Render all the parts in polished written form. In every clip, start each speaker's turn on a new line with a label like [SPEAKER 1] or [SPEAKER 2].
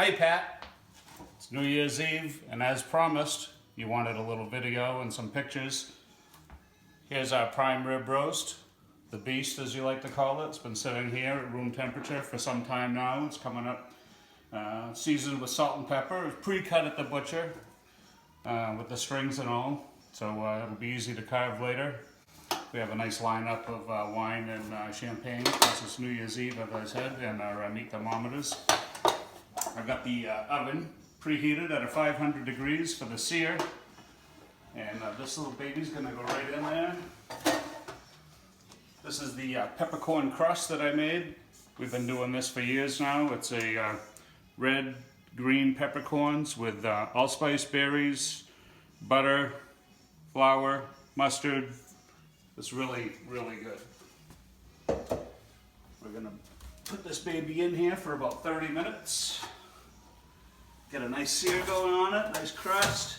[SPEAKER 1] Hi Pat, it's New Year's Eve, and as promised, you wanted a little video and some pictures. Here's our prime rib roast, the beast as you like to call it. It's been sitting here at room temperature for some time now. It's coming up seasoned with salt and pepper. It's pre-cut at the butcher with the strings and all, so it'll be easy to carve later. We have a nice lineup of wine and champagne. This is New Year's Eve, as I said, and our meat thermometers. I've got the oven preheated at a 500 degrees for the sear, and this little baby's gonna go right in there. This is the peppercorn crust that I made. We've been doing this for years now. It's a red, green peppercorns with allspice berries, butter, flour, mustard. It's really, really good. We're gonna put this baby in here for about 30 minutes. Get a nice sear going on it, nice crust.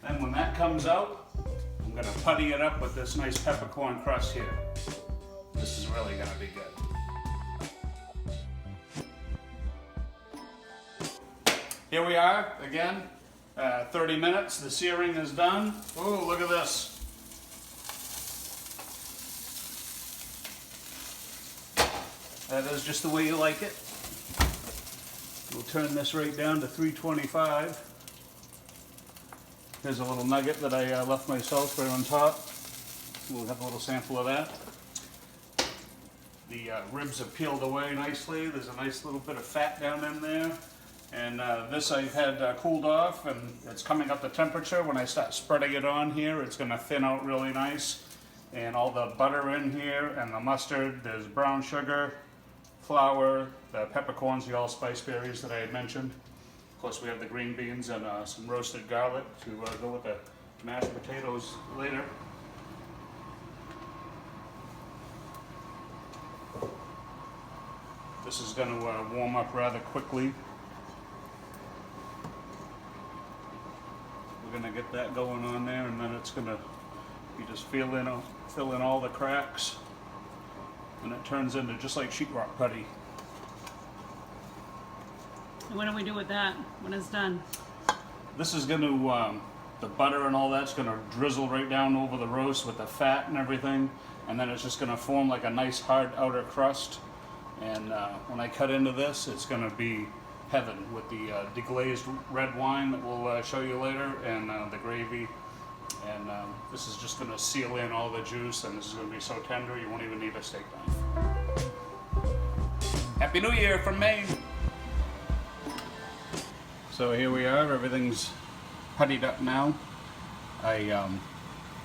[SPEAKER 1] Then when that comes out, I'm gonna putty it up with this nice peppercorn crust here. This is really gonna be good. Here we are again, 30 minutes, the searing is done. Oh, look at this. That is just the way you like it. We'll turn this right down to 325. Here's a little nugget that I left myself right on top. We'll have a little sample of that. The ribs are peeled away nicely. There's a nice little bit of fat down in there. And this I've had cooled off, and it's coming up to temperature. When I start spreading it on here, it's going to thin out really nice. And all the butter in here and the mustard, there's brown sugar, flour, the peppercorns, the allspice berries that I had mentioned. Of course, we have the green beans and some roasted garlic to go with the mashed potatoes later. This is going to warm up rather quickly. We're going to get that going on there, and then it's going to be just fill in all the cracks, and it turns into just like sheetrock putty.
[SPEAKER 2] And what do we do with that when it's done?
[SPEAKER 1] This is going to, the butter and all that's going to drizzle right down over the roast with the fat and everything, and then it's just going to form like a nice hard outer crust. And when I cut into this, it's going to be heaven with the deglazed red wine that we'll show you later, and the gravy. And this is just going to seal in all the juice, and this is going to be so tender you won't even need a steak knife. Happy New Year from Maine! So here we are, everything's puttied up now. I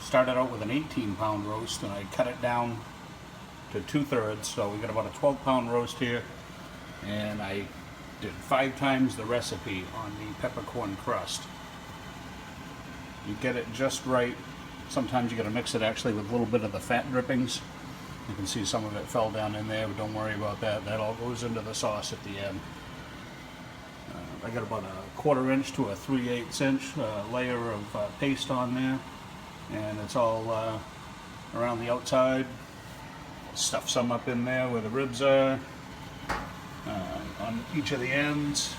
[SPEAKER 1] started out with an 18-pound roast, and I cut it down to 2/3, so we got about a 12-pound roast here, and I did 5 times the recipe on the peppercorn crust. You get it just right. Sometimes you got to mix it actually with a little bit of the fat drippings. You can see some of it fell down in there, but don't worry about that. That all goes into the sauce at the end. I got about a 1/4 inch to a 3/8 inch layer of paste on there, and it's all around the outside. Stuff some up in there where the ribs are, on each of the ends,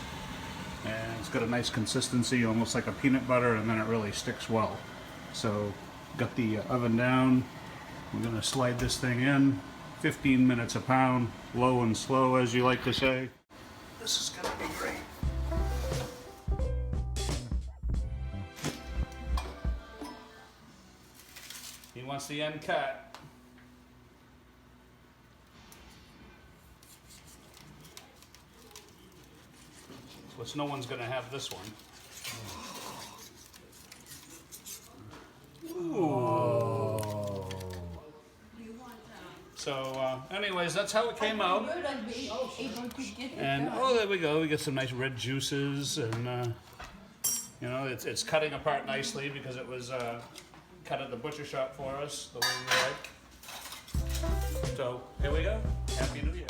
[SPEAKER 1] and it's got a nice consistency, almost like a peanut butter, and then it really sticks well. So got the oven down. We're going to slide this thing in, 15 minutes a pound, low and slow as you like to say. This is going to be great. He wants the end cut. Which no one's going to have this one. Ooh. So, anyways, that's how it came out. And oh, there we go. We get some nice red juices, and you know, it's cutting apart nicely because it was cut at the butcher shop for us the way we like. So here we go. Happy New Year.